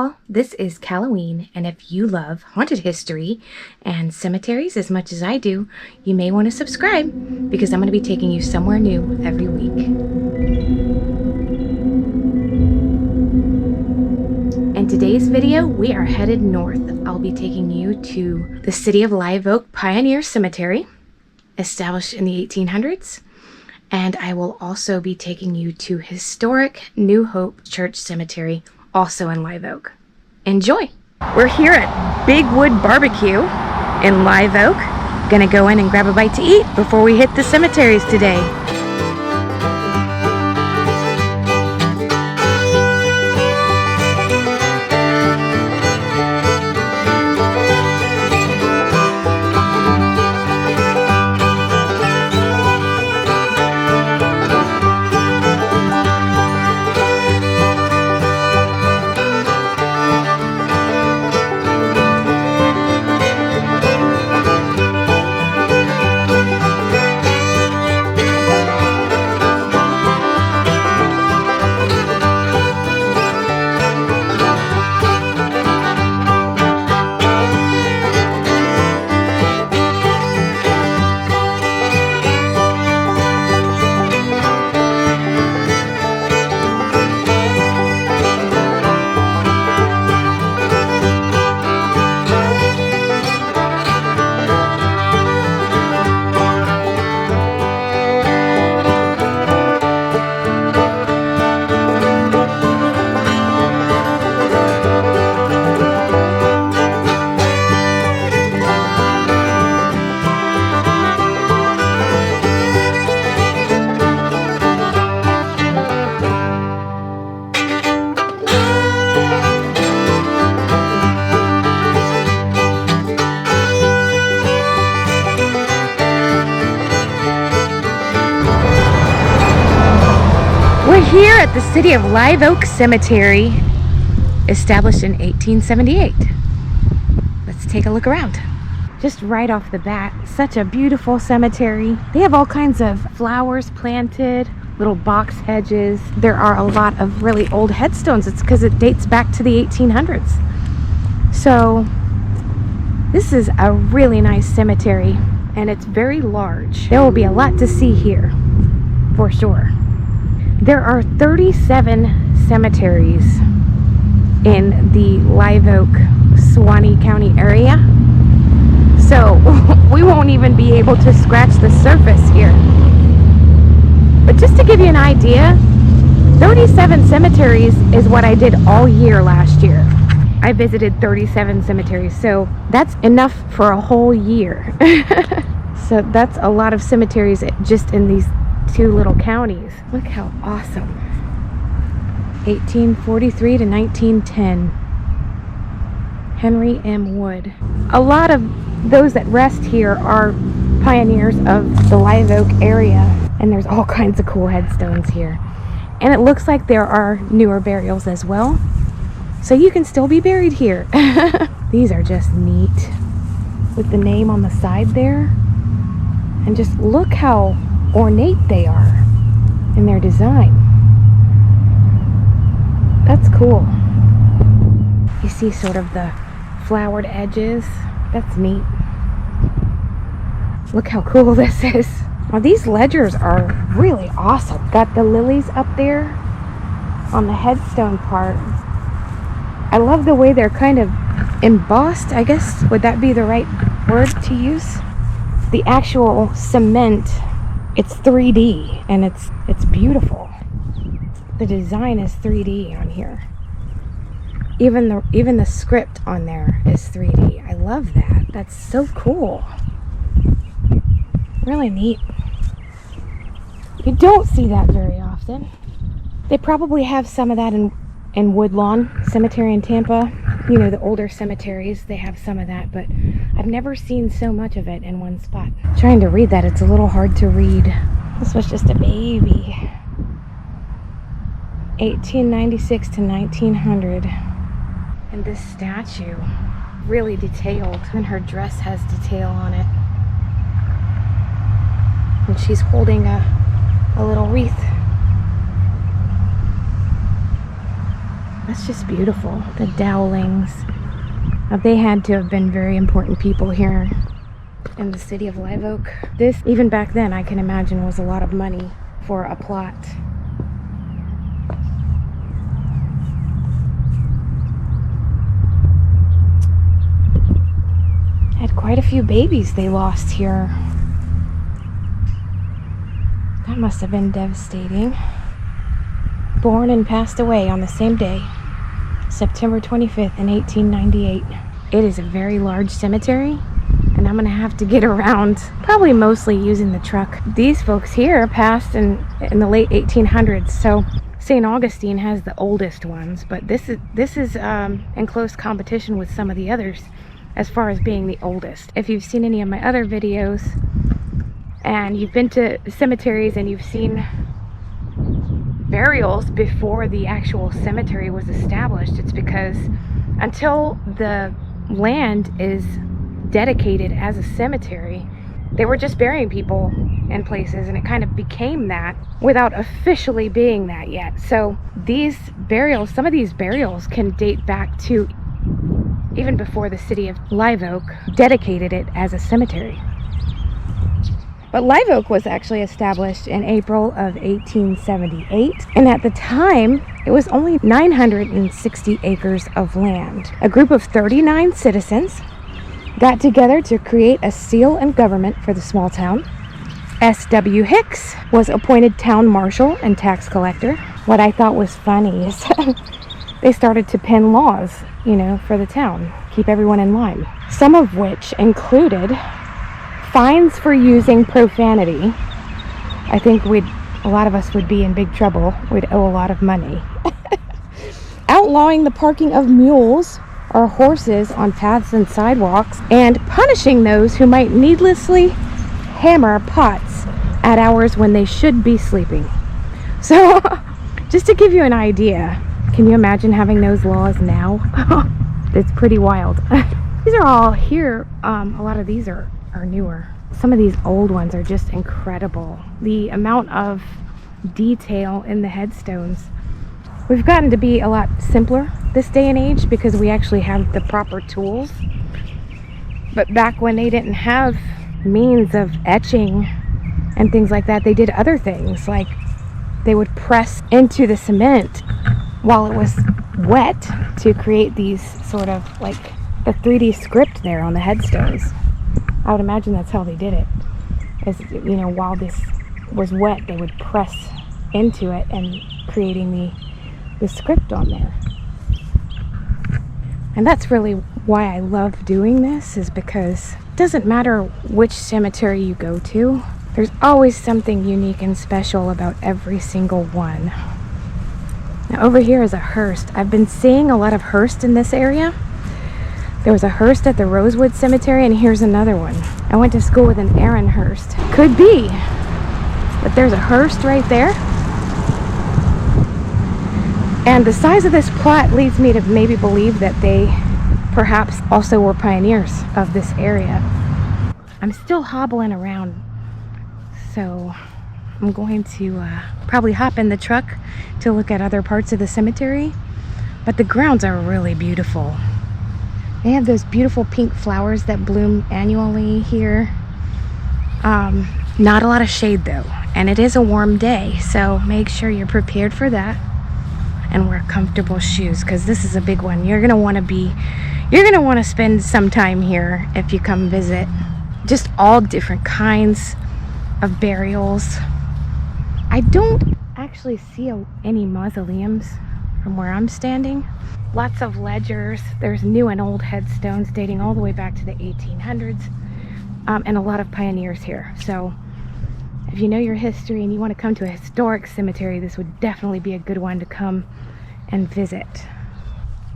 all, this is Halloween, and if you love haunted history and cemeteries as much as I do, you may want to subscribe because I'm going to be taking you somewhere new every week. In today's video, we are headed north. I'll be taking you to the City of Live Oak Pioneer Cemetery, established in the 1800s. And I will also be taking you to historic New Hope Church Cemetery, also in Live Oak. Enjoy! We're here at Big Wood Barbecue in Live Oak. Gonna go in and grab a bite to eat before we hit the cemeteries today. We're here at the City of Live Oak Cemetery, established in 1878. Let's take a look around. Just right off the bat, such a beautiful cemetery. They have all kinds of flowers planted, little box hedges. There are a lot of really old headstones. It's because it dates back to the 1800s. So this is a really nice cemetery, and it's very large. There will be a lot to see here, for sure. There are 37 cemeteries in the Live Oak, Suwannee County area. So we won't even be able to scratch the surface here. But just to give you an idea, 37 cemeteries is what I did all year last year. I visited 37 cemeteries, so that's enough for a whole year. So that's a lot of cemeteries just in these two little counties. Look how awesome. 1843 to 1910. Henry M. Wood. A lot of those that rest here are pioneers of the Live Oak area, and there's all kinds of cool headstones here. And it looks like there are newer burials as well, so you can still be buried here. These are just neat, with the name on the side there. And just look how ornate they are in their design. That's cool. You see sort of the flowered edges. That's neat. Look how cool this is. Now these ledgers are really awesome. Got the lilies up there on the headstone part. I love the way they're kind of embossed, I guess. Would that be the right word to use? The actual cement, it's 3D, and it's beautiful. The design is 3D on here. Even the script on there is 3D. I love that. That's so cool. Really neat. You don't see that very often. They probably have some of that in Woodlawn Cemetery in Tampa. You know, the older cemeteries, they have some of that, but I've never seen so much of it in one spot. Trying to read that, it's a little hard to read. This was just a baby. 1896 to 1900. And this statue, really detailed, and her dress has detail on it. And she's holding a little wreath. That's just beautiful. The Dowlings. They had to have been very important people here in the city of Live Oak. This, even back then, I can imagine was a lot of money for a plot. Had quite a few babies they lost here. That must have been devastating. Born and passed away on the same day, September 25th in 1898. It is a very large cemetery, and I'm gonna have to get around, probably mostly using the truck. These folks here passed in the late 1800s, so St. Augustine has the oldest ones, but this is in close competition with some of the others as far as being the oldest. If you've seen any of my other videos and you've been to cemeteries and you've seen burials before the actual cemetery was established, it's because until the land is dedicated as a cemetery, they were just burying people in places, and it kind of became that without officially being that yet. So these burials, some of these burials can date back to even before the city of Live Oak dedicated it as a cemetery. But Live Oak was actually established in April of 1878, and at the time, it was only 960 acres of land. A group of 39 citizens got together to create a seal and government for the small town. S.W. Hicks was appointed town marshal and tax collector. What I thought was funny is they started to pen laws, for the town, keep everyone in line. Some of which included fines for using profanity. I think a lot of us would be in big trouble. We'd owe a lot of money. Outlawing the parking of mules or horses on paths and sidewalks, and punishing those who might needlessly hammer pots at hours when they should be sleeping. So, just to give you an idea, can you imagine having those laws now? It's pretty wild. These are all here. A lot of these are newer. Some of these old ones are just incredible. The amount of detail in the headstones. We've gotten to be a lot simpler this day and age because we actually have the proper tools. But back when they didn't have means of etching and things like that, they did other things, like they would press into the cement while it was wet to create these sort of like the 3D script there on the headstones. I would imagine that's how they did it. Is, while this was wet, they would press into it and creating the script on there. And that's really why I love doing this, is because it doesn't matter which cemetery you go to, there's always something unique and special about every single one. Now over here is a hearse. I've been seeing a lot of hearse in this area. There was a hearse at the Rosewood Cemetery, and here's another one. I went to school with an Aaron Hurst. Could be, but there's a hearse right there. And the size of this plot leads me to maybe believe that they perhaps also were pioneers of this area. I'm still hobbling around, so I'm going to probably hop in the truck to look at other parts of the cemetery. But the grounds are really beautiful. They have those beautiful pink flowers that bloom annually here. Not a lot of shade though, and it is a warm day, so make sure you're prepared for that and wear comfortable shoes, because this is a big one. You're gonna want to spend some time here if you come visit. Just all different kinds of burials. I don't actually see any mausoleums from where I'm standing. Lots of ledgers. There's new and old headstones dating all the way back to the 1800s, and a lot of pioneers here. So if you know your history and you want to come to a historic cemetery, this would definitely be a good one to come and visit.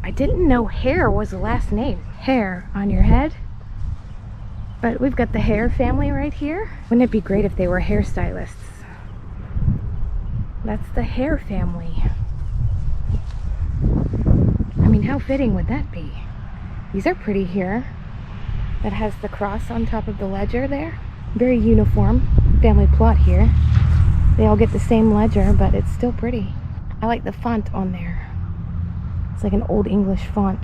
I didn't know Hare was the last name. Hair on your head. But we've got the Hare family right here. Wouldn't it be great if they were hairstylists? That's the Hare family. I mean, how fitting would that be? These are pretty here. That has the cross on top of the ledger there. Very uniform family plot here. They all get the same ledger, but it's still pretty. I like the font on there. It's like an old English font.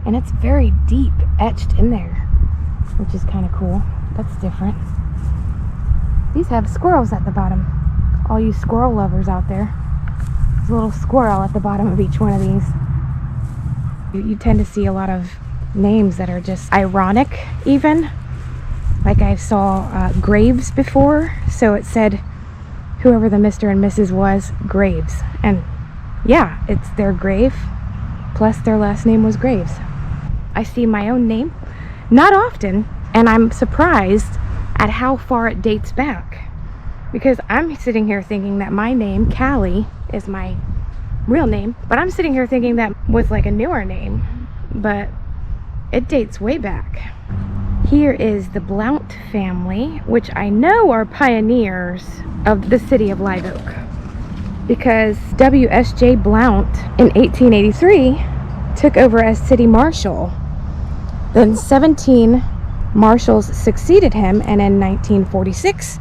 And it's very deep, etched in there, which is kind of cool. That's different. These have squirrels at the bottom. All you squirrel lovers out there. There's a little squirrel at the bottom of each one of these. You tend to see a lot of names that are just ironic, even. Like I saw Graves before, so it said whoever the Mr. and Mrs. was, Graves. And yeah, it's their grave, plus their last name was Graves. I see my own name, not often, and I'm surprised at how far it dates back. Because I'm sitting here thinking that my name, Callie, is my real name, but I'm sitting here thinking that was like a newer name, but it dates way back. Here is the Blount family, which I know are pioneers of the city of Live Oak, because W.S.J. Blount in 1883 took over as city marshal. Then 17 marshals succeeded him, and in 1946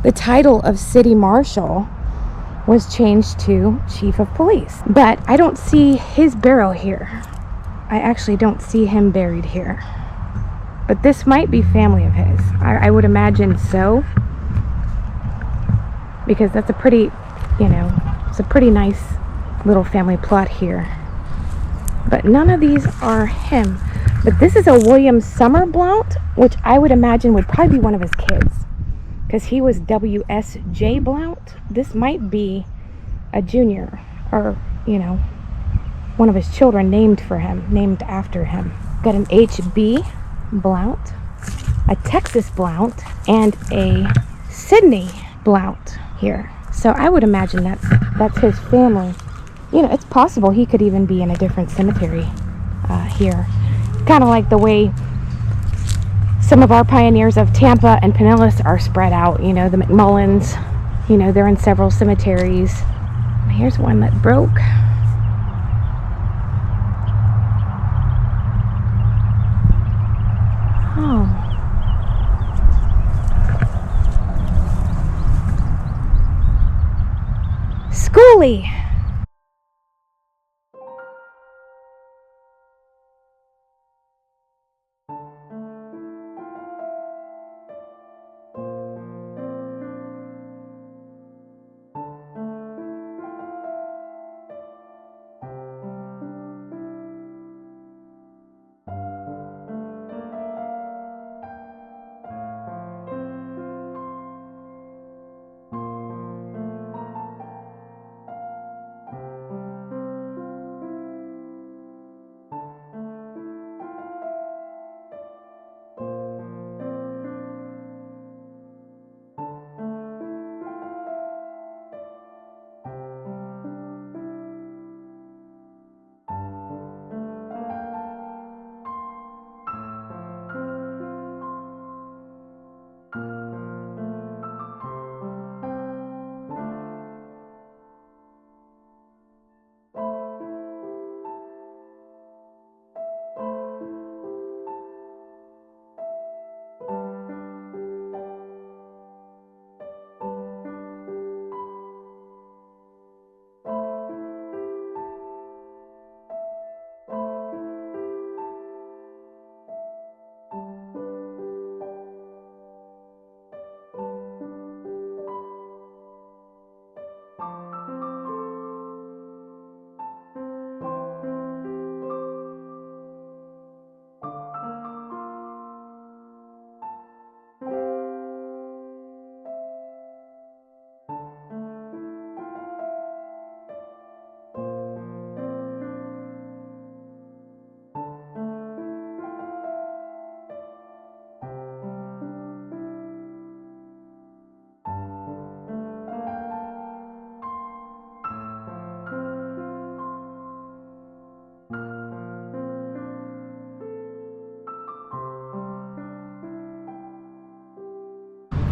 the title of city marshal was changed to chief of police. But I don't see his burial here. I actually don't see him buried here. But this might be family of his. I would imagine so. Because that's a pretty, it's a pretty nice little family plot here. But none of these are him. But this is a William Summer Blount, which I would imagine would probably be one of his kids. Because he was W.S.J. Blount. This might be a junior. Or, one of his children named after him. Got an H.B. Blount, a Texas Blount, and a Sydney Blount here. So I would imagine that's his family. It's possible he could even be in a different cemetery here. Kind of like the way some of our pioneers of Tampa and Pinellas are spread out. The McMullins, they're in several cemeteries. Here's one that broke. Oh. Schoolie.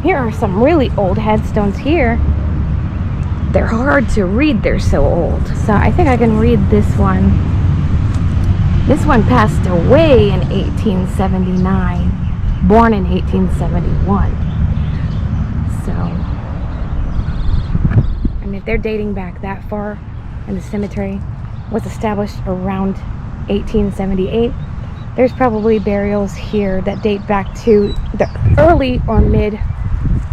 Here are some really old headstones here. They're hard to read, they're so old. So I think I can read this one. This one passed away in 1879, born in 1871. So, I mean, if they're dating back that far in the cemetery, was established around 1878. There's probably burials here that date back to the early or mid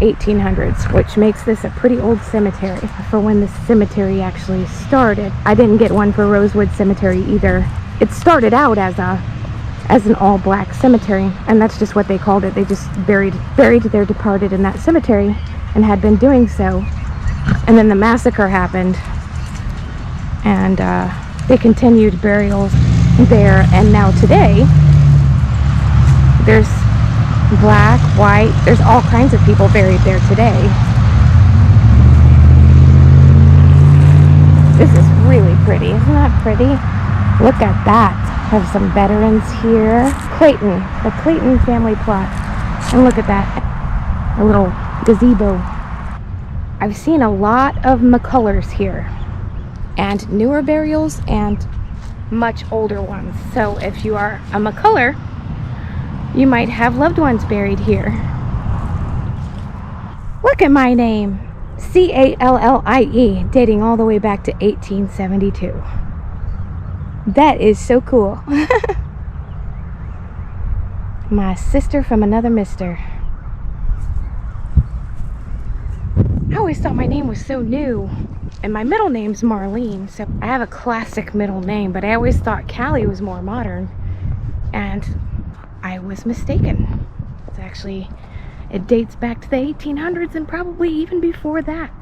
1800s, which makes this a pretty old cemetery for when the cemetery actually started. I didn't get one for Rosewood Cemetery either. It started out as an all-black cemetery, and that's just what they called it. They just buried their departed in that cemetery and had been doing so. And then the massacre happened, and they continued burials there. And now today, there's black, white, there's all kinds of people buried there today. This is really pretty. Isn't that pretty? Look at that. Have some veterans here. Clayton, the Clayton family plot. And look at that, a little gazebo. I've seen a lot of McCullers here, and newer burials and much older ones. So if you are a McCuller, you might have loved ones buried here. Look at my name, C-A-L-L-I-E, dating all the way back to 1872. That is so cool. My sister from another mister. I always thought my name was so new. And my middle name's Marlene, so I have a classic middle name, but I always thought Callie was more modern. And I was mistaken. It's actually, it dates back to the 1800s and probably even before that.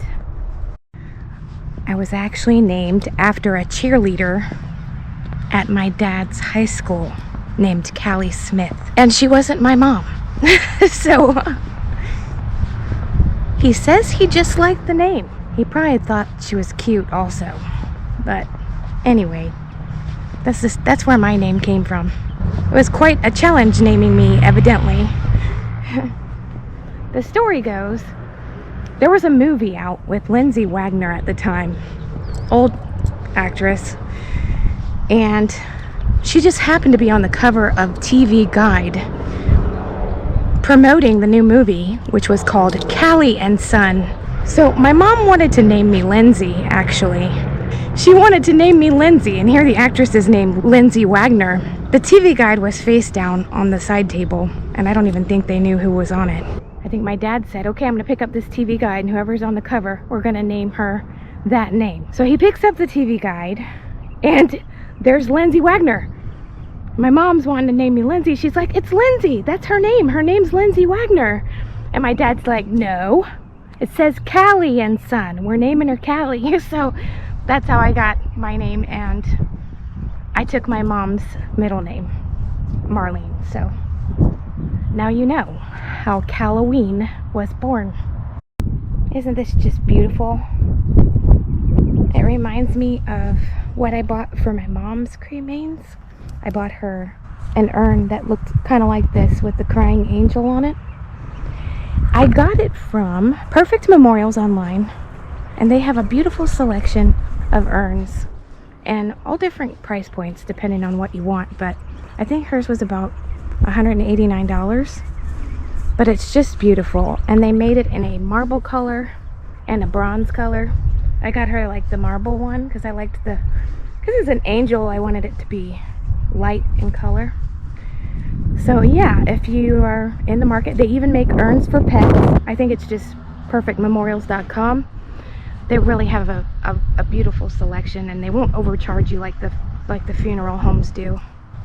I was actually named after a cheerleader at my dad's high school named Callie Smith, and she wasn't my mom. So he says he just liked the name. He probably thought she was cute also. But anyway, that's where my name came from. It was quite a challenge naming me, evidently. The story goes, there was a movie out with Lindsay Wagner at the time, old actress, and she just happened to be on the cover of TV Guide promoting the new movie, which was called Callie and Son. So my mom wanted to name me Lindsay, actually. She wanted to name me Lindsay, and here the actress is named Lindsay Wagner. The TV Guide was face down on the side table, and I don't even think they knew who was on it. I think my dad said, okay, I'm gonna pick up this TV Guide, and whoever's on the cover, we're gonna name her that name. So he picks up the TV Guide, and there's Lindsay Wagner. My mom's wanting to name me Lindsay. She's like, it's Lindsay, that's her name. Her name's Lindsay Wagner. And my dad's like, no, it says Callie and Son. We're naming her Callie. So that's how I got my name, and I took my mom's middle name, Marlene. So now you know how Halloween was born. Isn't this just beautiful? It reminds me of what I bought for my mom's cremains. I bought her an urn that looked kind of like this with the crying angel on it. I got it from Perfect Memorials online, and they have a beautiful selection of urns and all different price points depending on what you want, but I think hers was about $189. But it's just beautiful, and they made it in a marble color and a bronze color. I got her like the marble one because I liked because it's an angel, I wanted it to be light in color. So yeah, if you are in the market, they even make urns for pets. I think it's just perfectmemorials.com. They really have a beautiful selection, and they won't overcharge you like the funeral homes do.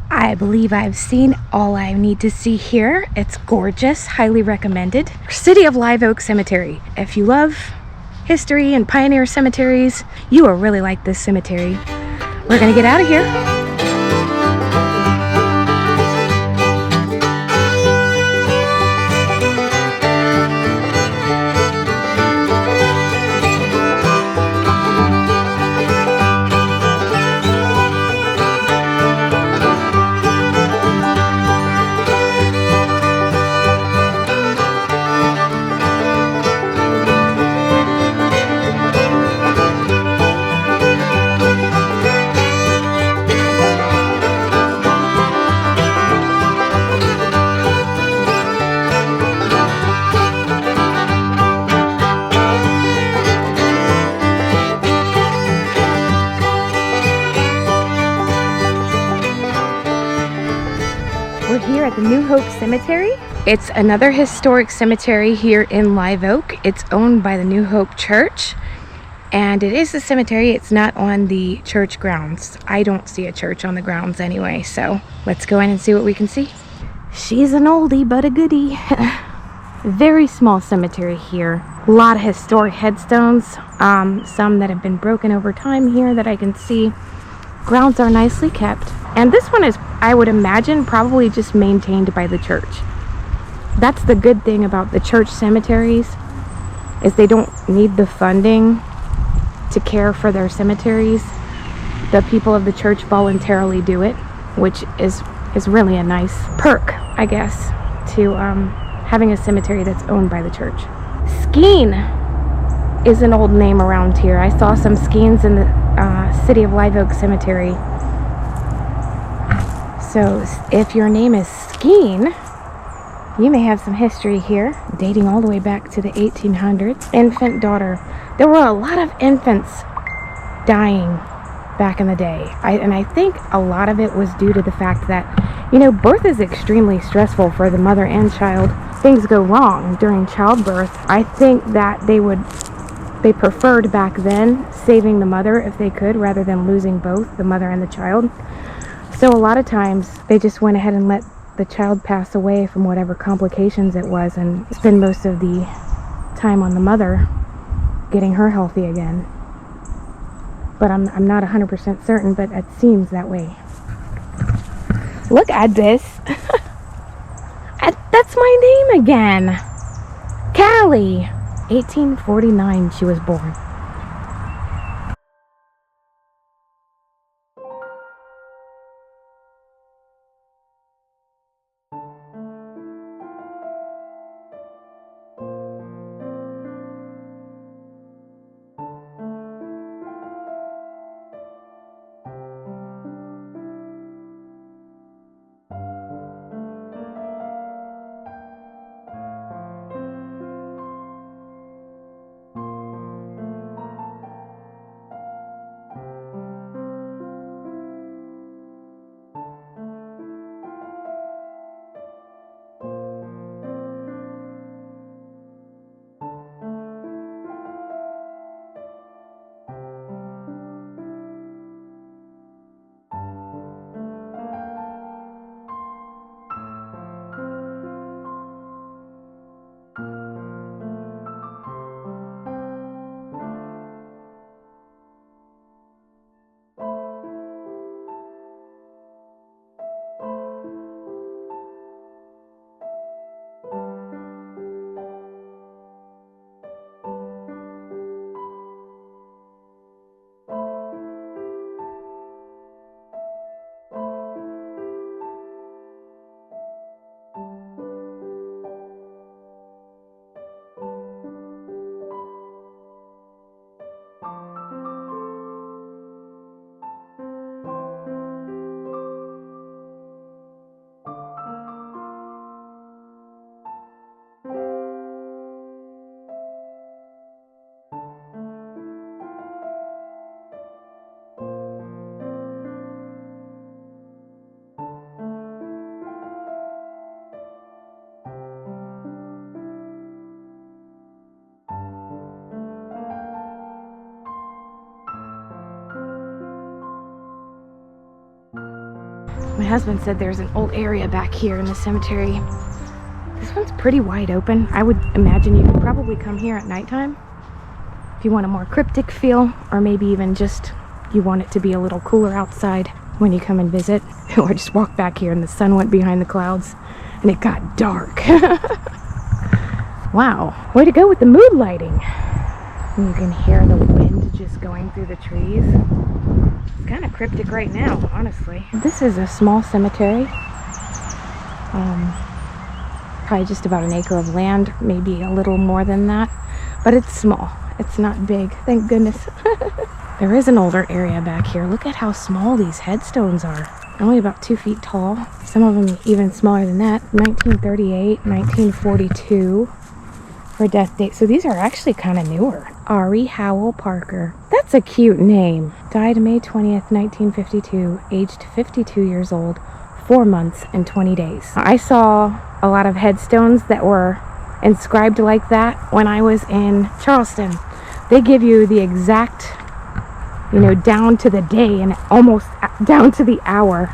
I believe I've seen all I need to see here. It's gorgeous, highly recommended. City of Live Oak Cemetery. If you love history and pioneer cemeteries, you will really like this cemetery. We're gonna get out of here. We're here at the New Hope Cemetery. It's another historic cemetery here in Live Oak. It's owned by the New Hope Church, and it is a cemetery. It's not on the church grounds. I don't see a church on the grounds anyway, so let's go in and see what we can see. She's an oldie but a goodie. Very small cemetery here. A lot of historic headstones, some that have been broken over time here that I can see. Grounds are nicely kept. And this one is, I would imagine, probably just maintained by the church. That's the good thing about the church cemeteries, is they don't need the funding to care for their cemeteries. The people of the church voluntarily do it, which is really a nice perk, I guess, to having a cemetery that's owned by the church. Skeen is an old name around here. I saw some Skeens in the city of Live Oak Cemetery. So if your name is Skeen, you may have some history here, dating all the way back to the 1800s. Infant daughter. There were a lot of infants dying back in the day. And I think a lot of it was due to the fact that, you know, birth is extremely stressful for the mother and child. Things go wrong during childbirth. I think that they preferred back then saving the mother if they could, rather than losing both the mother and the child. So a lot of times they just went ahead and let the child pass away from whatever complications it was and spend most of the time on the mother getting her healthy again. But I'm not 100% certain, but it seems that way. Look at this. That's my name again. Callie. 1849 she was born. My husband said there's an old area back here in the cemetery. This one's pretty wide open. I would imagine you could probably come here at nighttime if you want a more cryptic feel, or maybe even just you want it to be a little cooler outside when you come and visit. Or just walk back here and the sun went behind the clouds and it got dark. Wow, way to go with the mood lighting. And you can hear the wind just going through the trees. It's kind of cryptic right now, honestly. This is a small cemetery. Probably just about an acre of land, maybe a little more than that. But it's small. It's not big, thank goodness. There is an older area back here. Look at how small these headstones are. Only about 2 feet tall. Some of them even smaller than that. 1938, 1942 for death date. So these are actually kind of newer. Ari Howell Parker. That's a cute name. Died May 20th, 1952, aged 52 years old, 4 months and 20 days. I saw a lot of headstones that were inscribed like that when I was in Charleston. They give you the exact, down to the day and almost down to the hour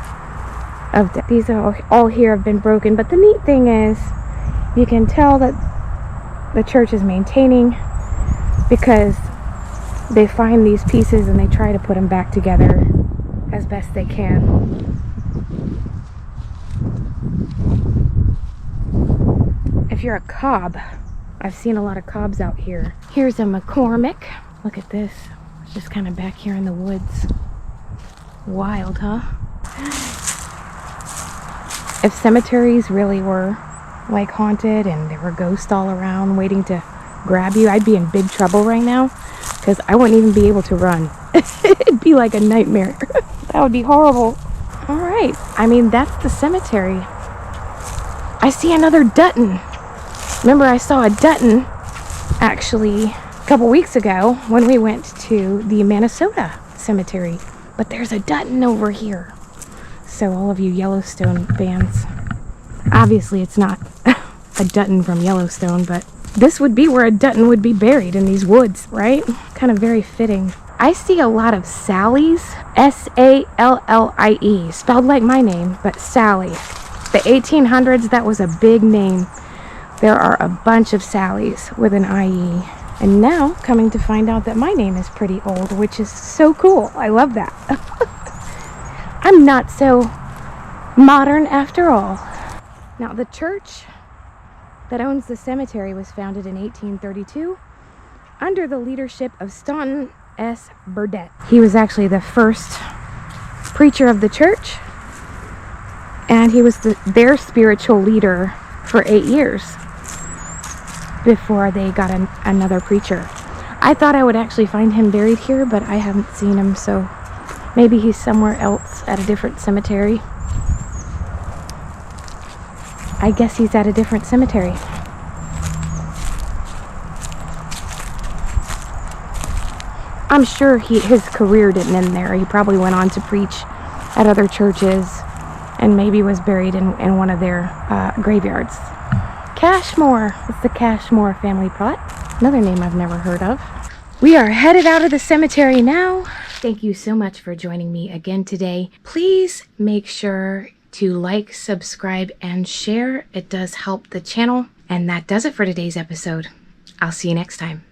of death. These are all here have been broken, but the neat thing is you can tell that the church is maintaining, because they find these pieces and they try to put them back together as best they can. If you're a cob, I've seen a lot of cobs out here. Here's a McCormick. Look at this. It's just kind of back here in the woods. Wild, huh? If cemeteries really were like haunted and there were ghosts all around waiting to grab you, I'd be in big trouble right now, because I wouldn't even be able to run. It'd be like a nightmare. That would be horrible. All right. I mean, that's the cemetery. I see another Dutton. Remember, I saw a Dutton actually a couple weeks ago when we went to the Minnesota cemetery. But there's a Dutton over here. So all of you Yellowstone fans, obviously it's not a Dutton from Yellowstone, but this would be where a Dutton would be buried, in these woods, right? Kind of very fitting. I see a lot of Sallies, Sallie, spelled like my name, but Sally. The 1800s, that was a big name. There are a bunch of Sallies with an IE. And now, coming to find out that my name is pretty old, which is so cool. I love that. I'm not so modern after all. Now, the church that owns the cemetery was founded in 1832 under the leadership of Staunton S. Burdett. He was actually the first preacher of the church, and he was their spiritual leader for 8 years before they got another preacher. I thought I would actually find him buried here, but I haven't seen him, so maybe he's somewhere else at a different cemetery. I guess he's at a different cemetery. I'm sure his career didn't end there. He probably went on to preach at other churches and maybe was buried in one of their graveyards. Cashmore. It's the Cashmore family plot. Another name I've never heard of. We are headed out of the cemetery now. Thank you so much for joining me again today. Please make sure to like, subscribe, and share. It does help the channel. And that does it for today's episode. I'll see you next time.